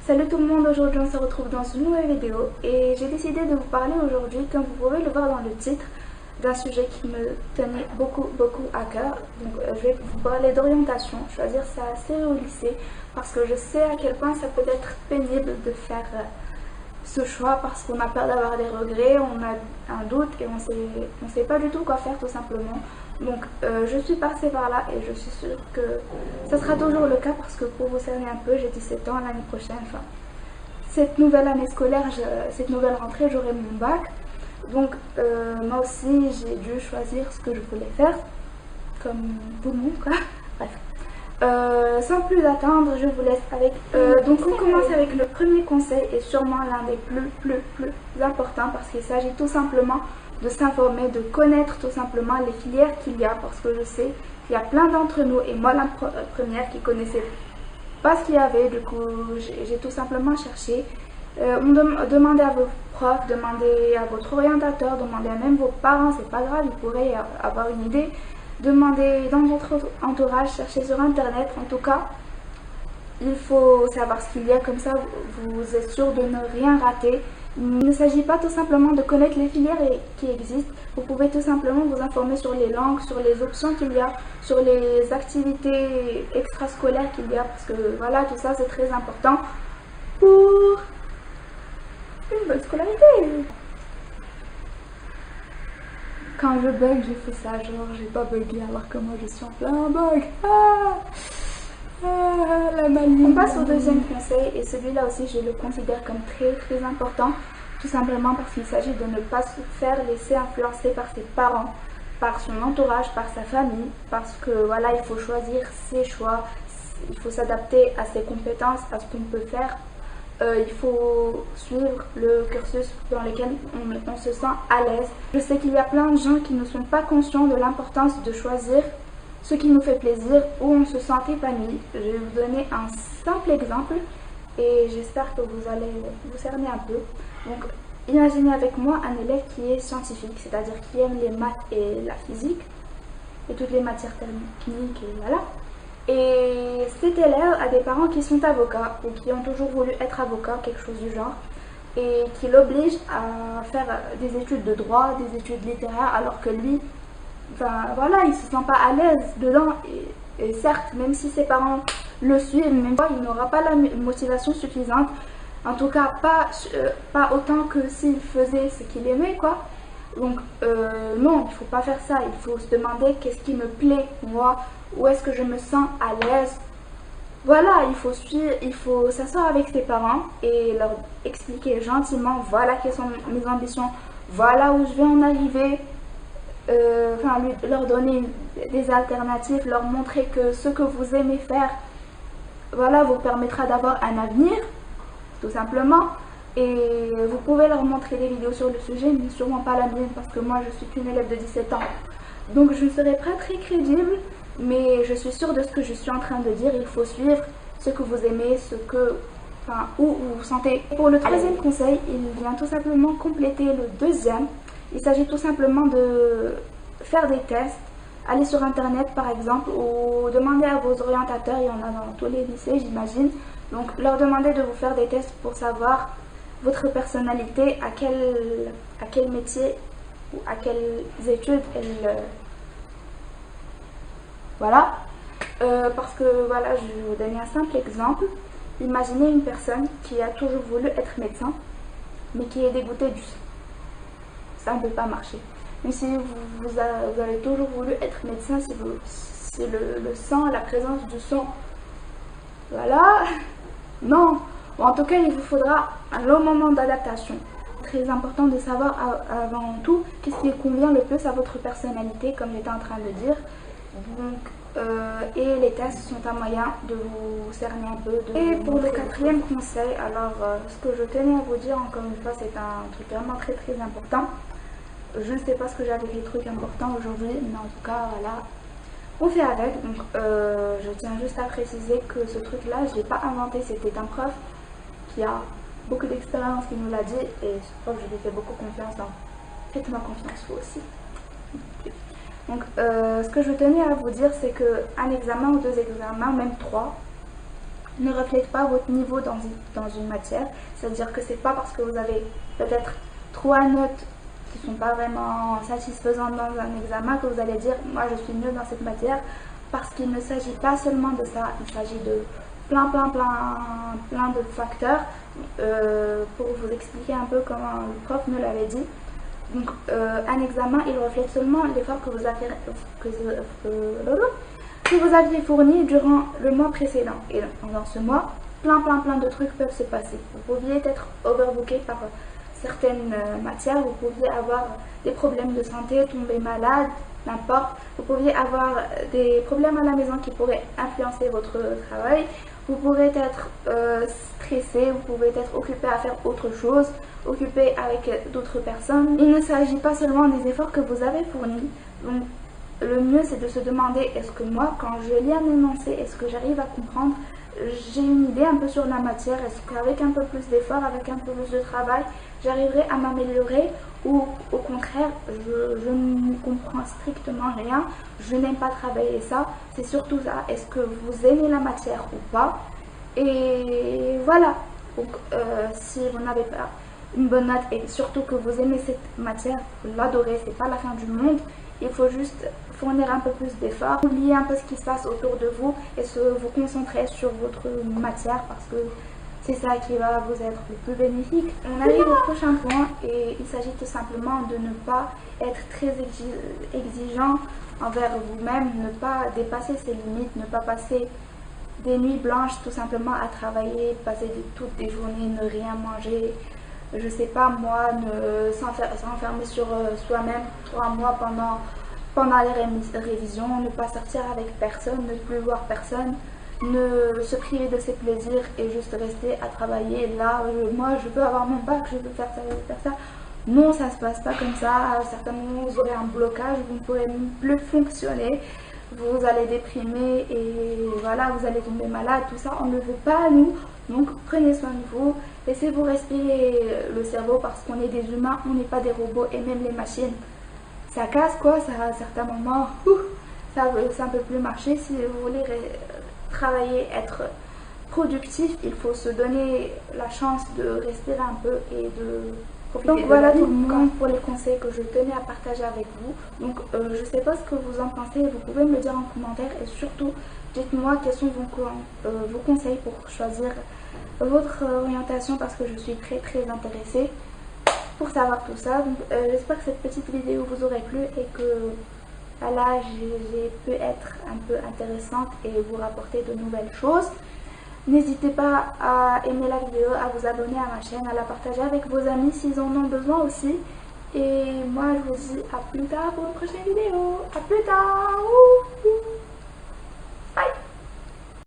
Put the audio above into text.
Salut tout le monde, aujourd'hui on se retrouve dans une nouvelle vidéo et j'ai décidé de vous parler aujourd'hui, comme vous pouvez le voir dans le titre, d'un sujet qui me tenait beaucoup à cœur. Donc je vais vous parler d'orientation, choisir sa série au lycée, parce que je sais à quel point ça peut être pénible de faire ce choix parce qu'on a peur d'avoir des regrets, on a un doute et on sait pas du tout quoi faire tout simplement. Donc je suis passée par là et je suis sûre que ça sera toujours le cas parce que pour vous cerner un peu, j'ai 17 ans l'année prochaine. Enfin, cette nouvelle année scolaire, cette nouvelle rentrée, j'aurai mon bac. Donc moi aussi j'ai dû choisir ce que je voulais faire, comme tout le monde quoi. Bref. Sans plus attendre, je vous laisse avec... donc on commence avec le premier conseil et sûrement l'un des plus importants parce qu'il s'agit tout simplement de s'informer, de connaître tout simplement les filières qu'il y a, parce que je sais qu'il y a plein d'entre nous et moi la première qui connaissait pas ce qu'il y avait. Du coup j'ai tout simplement cherché. Demandez à vos profs, demandez à votre orientateur, demandez à même vos parents, c'est pas grave, ils pourraient avoir une idée. Demandez dans votre entourage, cherchez sur internet. En tout cas, il faut savoir ce qu'il y a, comme ça vous êtes sûr de ne rien rater. Il ne s'agit pas tout simplement de connaître les filières qui existent. Vous pouvez tout simplement vous informer sur les langues, sur les options qu'il y a, sur les activités extrascolaires qu'il y a, parce que voilà, tout ça c'est très important pour une bonne scolarité. Quand je bug, je fais ça, genre j'ai pas bugué alors que moi je suis en plein bug. La maline. On passe au deuxième conseil et celui-là aussi je le considère comme très important, tout simplement parce qu'il s'agit de ne pas se faire laisser influencer par ses parents, par son entourage, par sa famille, parce que voilà, il faut choisir ses choix, il faut s'adapter à ses compétences, à ce qu'on peut faire. Il faut suivre le cursus dans lequel on se sent à l'aise. Je sais qu'il y a plein de gens qui ne sont pas conscients de l'importance de choisir ce qui nous fait plaisir, où on se sent épanoui. Je vais vous donner un simple exemple et j'espère que vous allez vous cerner un peu. Donc, imaginez avec moi un élève qui est scientifique, c'est-à-dire qui aime les maths et la physique et toutes les matières techniques et voilà. Et cet élève a des parents qui sont avocats ou qui ont toujours voulu être avocats, quelque chose du genre, et qui l'obligent à faire des études de droit, des études littéraires, alors que lui, enfin voilà, il se sent pas à l'aise dedans. Et certes, même si ses parents le suivent, même fois, il n'aura pas la motivation suffisante. En tout cas, pas autant que s'il faisait ce qu'il aimait, quoi. Donc non, il faut pas faire ça. Il faut se demander qu'est-ce qui me plaît, moi, où est-ce que je me sens à l'aise. Voilà, il faut s'asseoir avec ses parents et leur expliquer gentiment, voilà quelles sont mes ambitions, voilà où je vais en arriver. Enfin, leur donner des alternatives, leur montrer que ce que vous aimez faire, voilà, vous permettra d'avoir un avenir, tout simplement. Et vous pouvez leur montrer des vidéos sur le sujet, mais sûrement pas la mienne parce que moi je suis qu'une élève de 17 ans. Donc je ne serai pas très crédible, mais je suis sûre de ce que je suis en train de dire. Il faut suivre ce que vous aimez, où vous vous sentez. Pour le troisième conseil, il vient tout simplement compléter le deuxième. Il s'agit tout simplement de faire des tests, aller sur internet par exemple, ou demander à vos orientateurs, il y en a dans tous les lycées j'imagine. Donc leur demander de vous faire des tests pour savoir votre personnalité, à quel métier ou à quelles études elle... Voilà. Parce que voilà, je vais vous donner un simple exemple. Imaginez une personne qui a toujours voulu être médecin, mais qui est dégoûtée du sang. Ça ne peut pas marcher. Mais si vous avez toujours voulu être médecin, si le sang, la présence du sang, voilà, non. Bon, en tout cas, il vous faudra un long moment d'adaptation. Très important de savoir avant tout qu'est-ce qui convient le plus à votre personnalité, comme j'étais en train de dire. Donc, et les tests sont un moyen de vous cerner un peu. Et pour le quatrième conseil, alors ce que je tenais à vous dire encore une fois, c'est un truc vraiment très important. Je ne sais pas ce que j'ai avec les trucs importants aujourd'hui, mais en tout cas, voilà, on fait avec. Donc, je tiens juste à préciser que ce truc-là, je ne l'ai pas inventé, c'était un prof qui a beaucoup d'expérience qui nous l'a dit, et ce prof, je lui fais beaucoup confiance, donc faites-moi confiance, vous aussi. Donc, ce que je tenais à vous dire, c'est qu'un examen ou deux examens, même trois, ne reflète pas votre niveau dans une matière. C'est-à-dire que c'est pas parce que vous avez peut-être 3 notes qui sont pas vraiment satisfaisantes dans un examen que vous allez dire moi je suis mieux dans cette matière, parce qu'il ne s'agit pas seulement de ça, il s'agit de plein de facteurs. Pour vous expliquer un peu comment le prof me l'avait dit. Donc un examen il reflète seulement l'effort que vous aviez fourni durant le mois précédent, et dans ce mois plein de trucs peuvent se passer. Vous pouviez être overbooké par certaines matières, vous pouviez avoir des problèmes de santé, tomber malade, n'importe. Vous pouviez avoir des problèmes à la maison qui pourraient influencer votre travail. Vous pourrez être stressé, vous pouvez être occupé à faire autre chose, occupé avec d'autres personnes. Il ne s'agit pas seulement des efforts que vous avez fournis. Donc le mieux c'est de se demander, est-ce que moi quand je lis un énoncé, est-ce que j'arrive à comprendre, j'ai une idée un peu sur la matière, est-ce qu'avec un peu plus d'efforts, avec un peu plus de travail, j'arriverai à m'améliorer, ou au contraire, je ne comprends strictement rien, je n'aime pas travailler ça. C'est surtout ça, est-ce que vous aimez la matière ou pas? Et voilà, donc si vous n'avez pas une bonne note et surtout que vous aimez cette matière, vous l'adorez, c'est pas la fin du monde, il faut juste fournir un peu plus d'efforts, oublier un peu ce qui se passe autour de vous et vous concentrer sur votre matière, parce que c'est ça qui va vous être le plus bénéfique. On arrive au prochain point et il s'agit tout simplement de ne pas être très exigeant envers vous-même, ne pas dépasser ses limites, ne pas passer des nuits blanches tout simplement à travailler, passer toutes des journées, ne rien manger, je sais pas moi, s'enfermer sur soi-même 3 mois pendant les révisions, ne pas sortir avec personne, ne plus voir personne, ne se priver de ses plaisirs et juste rester à travailler. Là, moi je peux avoir mon bac, je peux faire ça, je peux faire ça. Non, ça se passe pas comme ça. À certains moments vous aurez un blocage, vous ne pourrez plus fonctionner, vous allez déprimer et voilà, vous allez tomber malade, tout ça on ne le veut pas à nous. Donc prenez soin de vous, laissez-vous respirer le cerveau, parce qu'on est des humains, on n'est pas des robots, et même les machines ça casse quoi, ça à certains moments ça ne peut plus marcher. Si vous voulez travailler, être productif, il faut se donner la chance de respirer un peu et de profiter. Donc voilà tout le monde pour les conseils que je tenais à partager avec vous. Donc je sais pas ce que vous en pensez, vous pouvez me le dire en commentaire, et surtout dites-moi quels sont vos conseils pour choisir votre orientation, parce que je suis très intéressée pour savoir tout ça. Donc j'espère que cette petite vidéo vous aurait plu et que voilà, j'ai pu être un peu intéressante et vous rapporter de nouvelles choses. N'hésitez pas à aimer la vidéo, à vous abonner à ma chaîne, à la partager avec vos amis s'ils en ont besoin aussi. Et moi je vous dis à plus tard pour une prochaine vidéo. À plus tard.